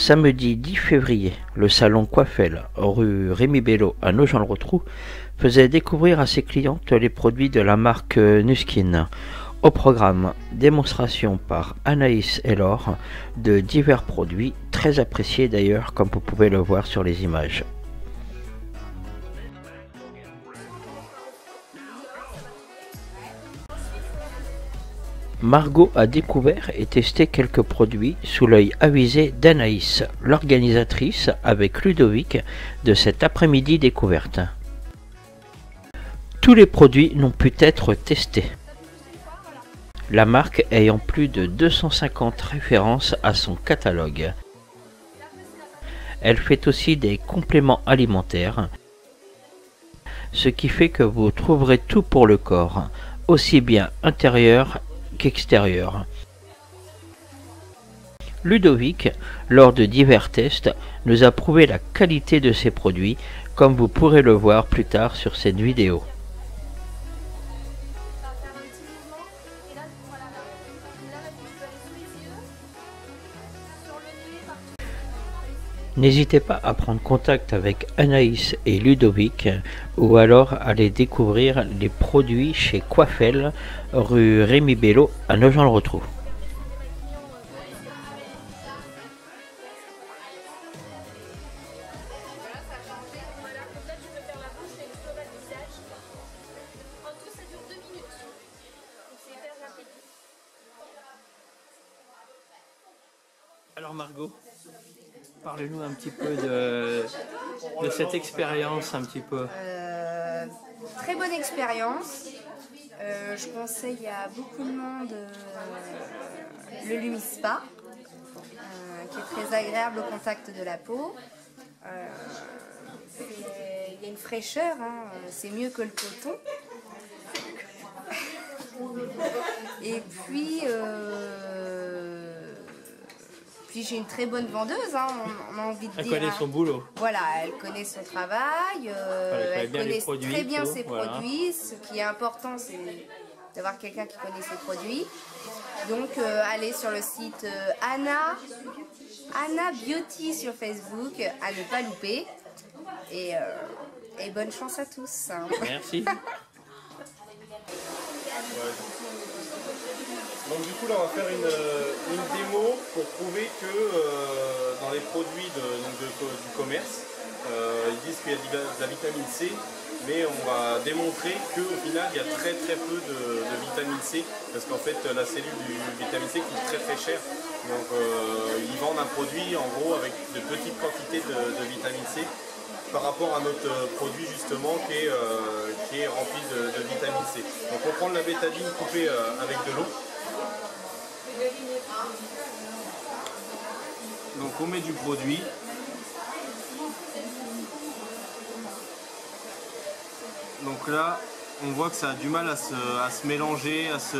Samedi 10 février, le salon Coiffel, rue Rémi Bello à Nogent-le-Rotrou, faisait découvrir à ses clientes les produits de la marque Nuskin. Au programme, démonstration par Anaïs et Laure de divers produits, très appréciés d'ailleurs comme vous pouvez le voir sur les images. Margot a découvert et testé quelques produits sous l'œil avisé d'Anaïs, l'organisatrice avec Ludovic de cet après-midi découverte. Tous les produits n'ont pu être testés, la marque ayant plus de 250 références à son catalogue. Elle fait aussi des compléments alimentaires, ce qui fait que vous trouverez tout pour le corps, aussi bien intérieur qu'extérieur. Ludovic, lors de divers tests, nous a prouvé la qualité de ses produits, comme vous pourrez le voir plus tard sur cette vidéo. N'hésitez pas à prendre contact avec Anaïs et Ludovic ou alors à aller découvrir les produits chez Coiffel, rue Rémi Bello à Nogent-le-Rotrou. Alors Margot, parlez-nous un petit peu de cette expérience un petit peu. Très bonne expérience. Je conseille à beaucoup de monde le Lumispa, qui est très agréable au contact de la peau. Il y a une fraîcheur, hein, c'est mieux que le coton. Et puis j'ai une très bonne vendeuse, hein, on a envie de dire. Elle connaît son boulot. Voilà, elle connaît son travail, elle connaît très bien ses produits. Ce qui est important, c'est d'avoir quelqu'un qui connaît ses produits. Donc, allez sur le site Anna Beauty sur Facebook, à ne pas louper. Et bonne chance à tous. Merci. Donc du coup là on va faire une démo pour prouver que dans les produits du commerce, ils disent qu'il y a de la vitamine C, mais on va démontrer qu'au final il y a très peu de vitamine C, parce qu'en fait la cellule du vitamine C coûte très cher. Donc ils vendent un produit en gros avec de petites quantités de vitamine C par rapport à notre produit justement qui est rempli de vitamine C. Donc on prend de la bétadine coupée avec de l'eau. Donc on met du produit. Donc là, on voit que ça a du mal à se mélanger, à se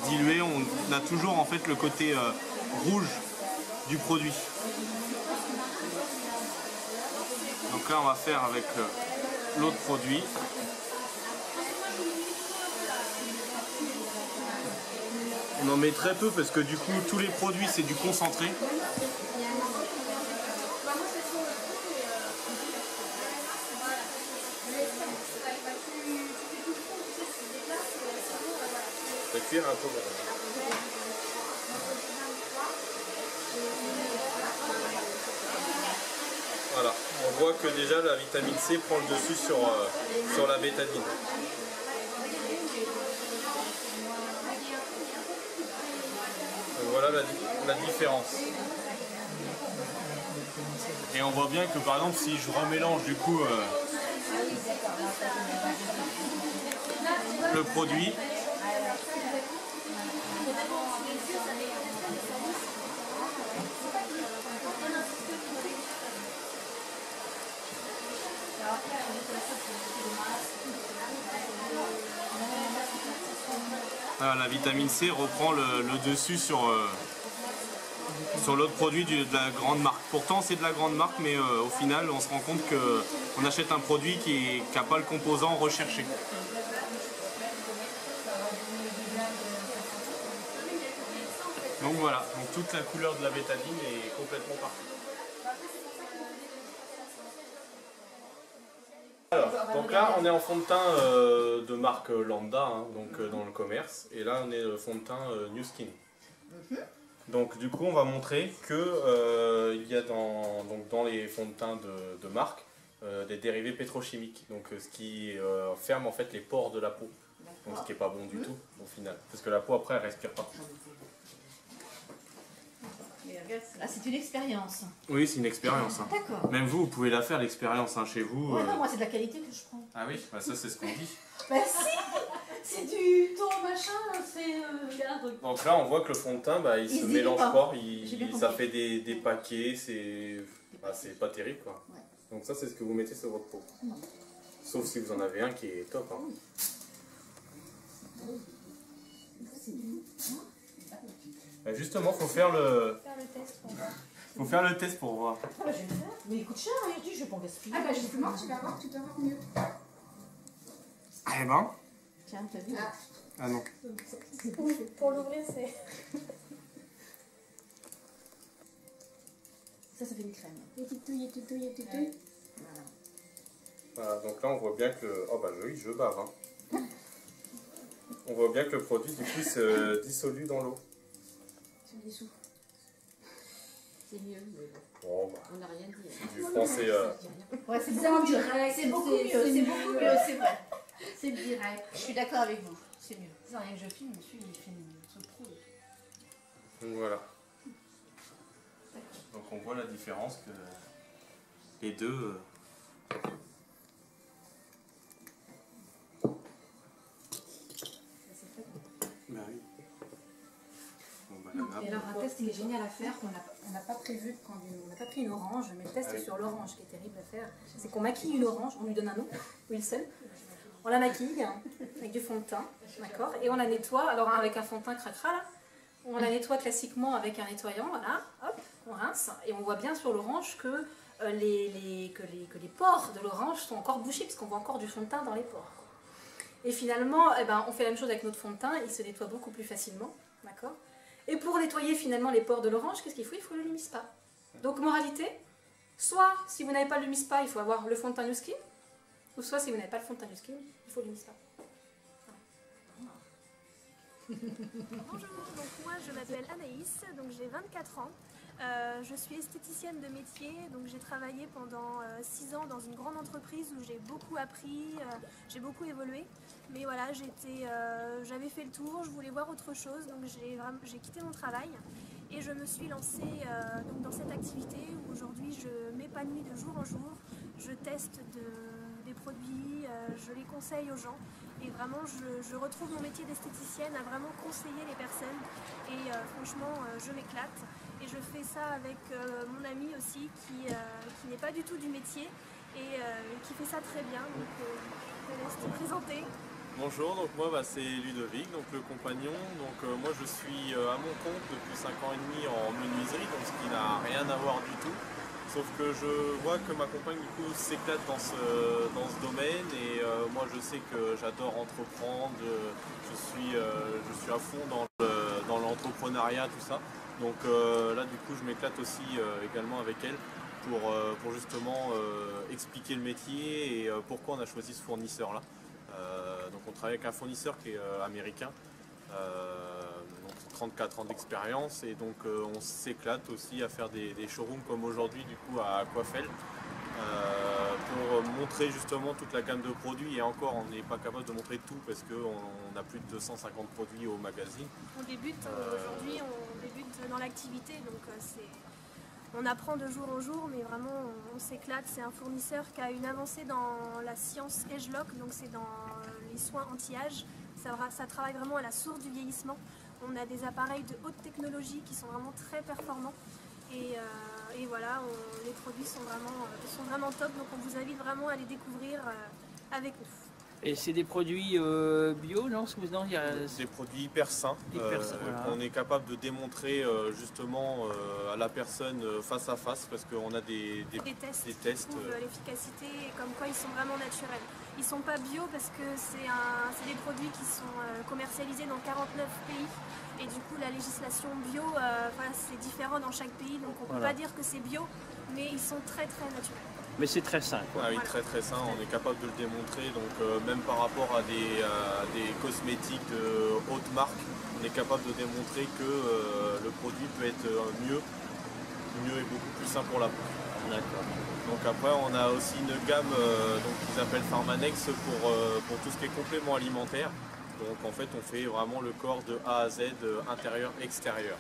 diluer. On a toujours en fait le côté rouge du produit. Donc là, on va faire avec l'autre produit. On en met très peu parce que du coup tous les produits c'est du concentré. Ça va cuire un peu. Voilà, on voit que déjà la vitamine C prend le dessus sur la bétadine. Voilà la différence. Et on voit bien que par exemple si je remélange du coup le produit, voilà, la vitamine C reprend le dessus sur l'autre produit de la grande marque. Pourtant c'est de la grande marque, mais au final on se rend compte qu'on achète un produit qui n'a pas le composant recherché. Donc voilà, donc toute la couleur de la bétadine est complètement partie. Alors, donc là on est en fond de teint de marque lambda, hein, donc dans le commerce, et là on est le fond de teint New Skin. Donc du coup on va montrer que il y a dans les fonds de teint de marque des dérivés pétrochimiques, donc ce qui ferme en fait les pores de la peau, donc ce qui n'est pas bon du tout au final, parce que la peau après elle respire pas. Là, c'est une expérience. Oui, c'est une expérience. Hein. D'accord. Même vous pouvez la faire, l'expérience, hein, chez vous. Ouais, non, moi, c'est de la qualité que je prends. Ah oui, bah, ça, c'est ce qu'on dit. Bah si. C'est du ton machin, c'est... Donc là, on voit que le fond de teint, bah, il se mélange pas. Ça fait des paquets, c'est pas terrible, quoi. Ouais. Donc ça, c'est ce que vous mettez sur votre peau. Non. Sauf si vous en avez un qui est top. Hein. Bah justement, faut faire le test pour voir. Faut faire le test pour voir. Ah bah je vais le faire. Mais il coûte cher, hein, je vais pas en gaspiller. Ah bah justement, tu vas voir mieux. Eh ben. Tiens, t'as vu? Ah non. Pour l'ouvrir, c'est... Ça fait une crème. Et tu touilles. Voilà. Voilà, donc là on voit bien que... Oh bah oui, je bave. Hein. On voit bien que le produit du coup se dissolue dans l'eau. C'est mieux, mais bon, bah, on n'a rien dit. C'est du français. Ouais, c'est direct. C'est beaucoup mieux, c'est vrai. C'est direct. Je suis d'accord avec vous, c'est mieux. C'est rien que je filme, monsieur, il filme son pro. Donc voilà. Donc on voit la différence que les deux. Bah oui. Et alors un test qui est génial à faire, on n'a pas prévu, on n'a pas pris une orange, mais le test sur l'orange qui est terrible à faire, c'est qu'on maquille une orange, on lui donne un nom, Wilson, on la maquille avec du fond de teint, d'accord, et on la nettoie, alors avec un fond de teint cracra là, on la nettoie classiquement avec un nettoyant, voilà, hop, on rince, et on voit bien sur l'orange que, les pores de l'orange sont encore bouchés, parce qu'on voit encore du fond de teint dans les pores. Et finalement, eh ben, on fait la même chose avec notre fond de teint, il se nettoie beaucoup plus facilement, d'accord. Et pour nettoyer finalement les pores de l'orange, qu'est-ce qu'il faut? Il faut le Lumispa. Donc moralité, soit si vous n'avez pas le Lumispa, il faut avoir le fond de teint New Skin, ou soit si vous n'avez pas le fond de teint New Skin, il faut le Lumispa. Bonjour, donc moi je m'appelle Anaïs, donc j'ai 24 ans. Je suis esthéticienne de métier, donc j'ai travaillé pendant 6 ans dans une grande entreprise où j'ai beaucoup appris, j'ai beaucoup évolué. Mais voilà, j'avais fait le tour, je voulais voir autre chose, donc j'ai quitté mon travail et je me suis lancée donc dans cette activité où aujourd'hui je m'épanouis de jour en jour, je teste des produits, je les conseille aux gens et vraiment je retrouve mon métier d'esthéticienne à vraiment conseiller les personnes et franchement je m'éclate et je fais ça avec mon ami aussi qui n'est pas du tout du métier et qui fait ça très bien, donc je te laisse te présenter. Bonjour, donc moi c'est Ludovic, donc le compagnon. Donc moi je suis à mon compte depuis 5 ans et demi en menuiserie, donc ce qui n'a rien à voir du tout. Sauf que je vois que ma compagne du coup s'éclate dans ce domaine et moi je sais que j'adore entreprendre, je suis à fond dans l'entrepreneuriat, tout ça. Donc là du coup je m'éclate aussi également avec elle pour justement expliquer le métier et pourquoi on a choisi ce fournisseur là. Donc on travaille avec un fournisseur qui est américain, donc 34 ans d'expérience et donc on s'éclate aussi à faire des showrooms comme aujourd'hui du coup à Coiffel pour montrer justement toute la gamme de produits et encore on n'est pas capable de montrer tout parce qu'on a plus de 250 produits au magazine. On débute aujourd'hui, on débute dans l'activité donc on apprend de jour en jour, mais vraiment on s'éclate. C'est un fournisseur qui a une avancée dans la science Agelock, donc c'est dans les soins anti-âge. Ça travaille vraiment à la source du vieillissement. On a des appareils de haute technologie qui sont vraiment très performants. Et voilà, les produits sont vraiment top, donc on vous invite vraiment à les découvrir avec nous. Et c'est des produits bio, non? Non, des produits hyper sains. Voilà. On est capable de démontrer justement à la personne face à face, parce qu'on a des tests. L'efficacité et comme quoi ils sont vraiment naturels. Ils sont pas bio parce que c'est des produits qui sont commercialisés dans 49 pays. Et du coup, la législation bio, voilà, c'est différent dans chaque pays. Donc on ne peut pas dire que c'est bio, mais ils sont très très naturels. Mais c'est très sain, quoi. Ah oui, très très sain, on est capable de le démontrer. Donc même par rapport à des cosmétiques de haute marque, on est capable de démontrer que le produit peut être mieux et beaucoup plus sain pour la peau. D'accord. Donc après on a aussi une gamme qu'ils appellent Pharmanex pour tout ce qui est complément alimentaire. Donc en fait on fait vraiment le corps de A à Z, intérieur, extérieur.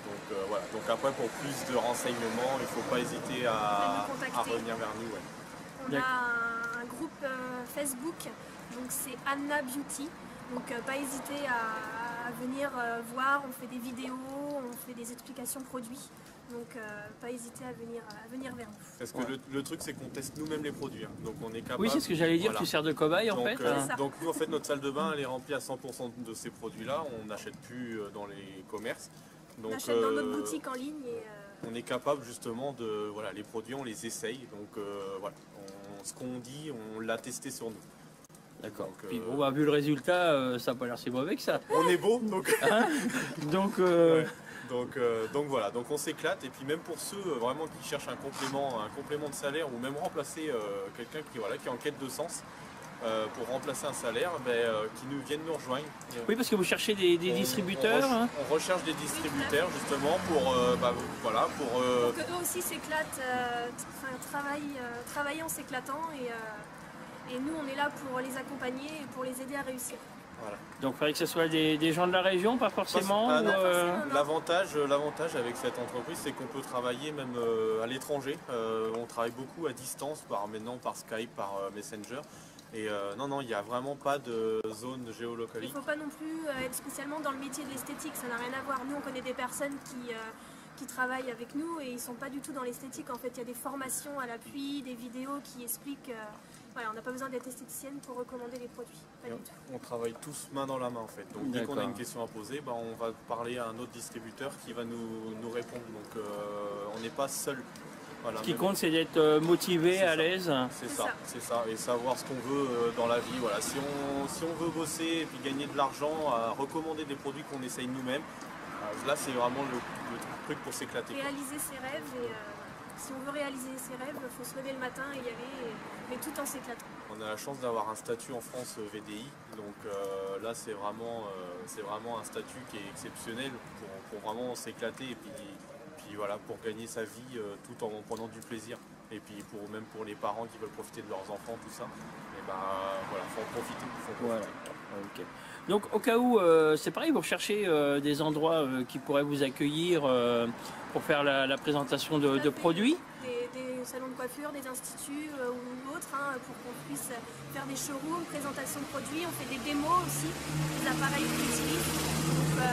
Donc voilà, donc après pour plus de renseignements, il ne faut pas hésiter à revenir vers nous. Ouais. On a un groupe Facebook, donc c'est Anna Beauty, donc pas hésiter à venir voir, on fait des vidéos, on fait des explications produits, donc pas hésiter à venir vers nous. Parce que le truc c'est qu'on teste nous-mêmes les produits, hein. Donc on est capable... Oui, c'est ce que j'allais dire, tu sers de cobaye en fait. Donc nous en fait notre salle de bain elle est remplie à 100% de ces produits-là, on n'achète plus dans les commerces. Donc, on achète dans notre boutique en ligne et on est capable justement de... Voilà, les produits on les essaye, donc voilà, ce qu'on dit on l'a testé sur nous. D'accord. Puis bon, bah, vu le résultat, ça n'a pas l'air si mauvais que ça. On est beau, donc... Hein donc, ouais. Donc voilà, donc on s'éclate, et puis même pour ceux vraiment qui cherchent un complément de salaire, ou même remplacer quelqu'un qui est en quête de sens, pour remplacer un salaire, qui nous viennent nous rejoindre. Oui, parce que vous cherchez des distributeurs. On recherche des distributeurs justement pour que eux aussi s'éclatent, travailler en s'éclatant, et nous on est là pour les accompagner et pour les aider à réussir. Voilà. Donc il faudrait que ce soit des gens de la région, pas forcément. L'avantage avec cette entreprise, c'est qu'on peut travailler même à l'étranger. On travaille beaucoup à distance, maintenant par Skype, par Messenger. Et non, il n'y a vraiment pas de zone géolocalisée. Il ne faut pas non plus être spécialement dans le métier de l'esthétique, ça n'a rien à voir. Nous, on connaît des personnes qui travaillent avec nous et ils ne sont pas du tout dans l'esthétique. En fait, il y a des formations à l'appui, des vidéos qui expliquent... voilà, on n'a pas besoin d'être esthéticienne pour recommander les produits. Pas du tout. On travaille tous main dans la main en fait. Donc dès qu'on a une question à poser, on va parler à un autre distributeur qui va nous répondre. Donc on n'est pas seul. Voilà, ce qui compte, c'est d'être motivé, à l'aise. C'est ça, et savoir ce qu'on veut dans la vie. Voilà. Si on veut bosser et puis gagner de l'argent, à recommander des produits qu'on essaye nous-mêmes, là c'est vraiment le truc pour s'éclater. Réaliser ses rêves, et si on veut réaliser ses rêves, il faut se lever le matin et y aller, mais tout en s'éclatant. On a la chance d'avoir un statut en France VDI, donc là c'est vraiment un statut qui est exceptionnel pour vraiment s'éclater et puis voilà, pour gagner sa vie tout en prenant du plaisir. Et puis même pour les parents qui veulent profiter de leurs enfants, tout ça, et voilà, faut en profiter. Voilà. Okay. Donc au cas où, c'est pareil, vous recherchez des endroits qui pourraient vous accueillir pour faire la présentation de produits. Des salons de coiffure, des instituts ou autres, pour qu'on puisse faire des showrooms, présentation de produits. On fait des démos aussi, des appareils qu'on utilise.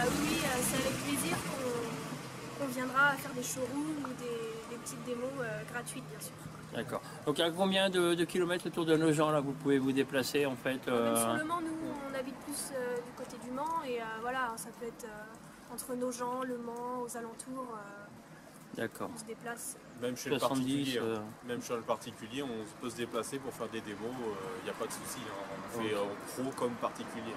Donc oui, c'est avec plaisir qu'on viendra faire des showrooms ou des petites démos gratuites, bien sûr. D'accord. Donc à combien de kilomètres autour de Nogent là vous pouvez vous déplacer en fait Même sur le Mans, nous on habite plus du côté du Mans, et voilà, ça peut être entre Nogent, le Mans, aux alentours. D'accord. On se déplace. Même chez 70, même chez le particulier, on peut se déplacer pour faire des démos, il n'y a pas de souci. On fait pro comme particulier.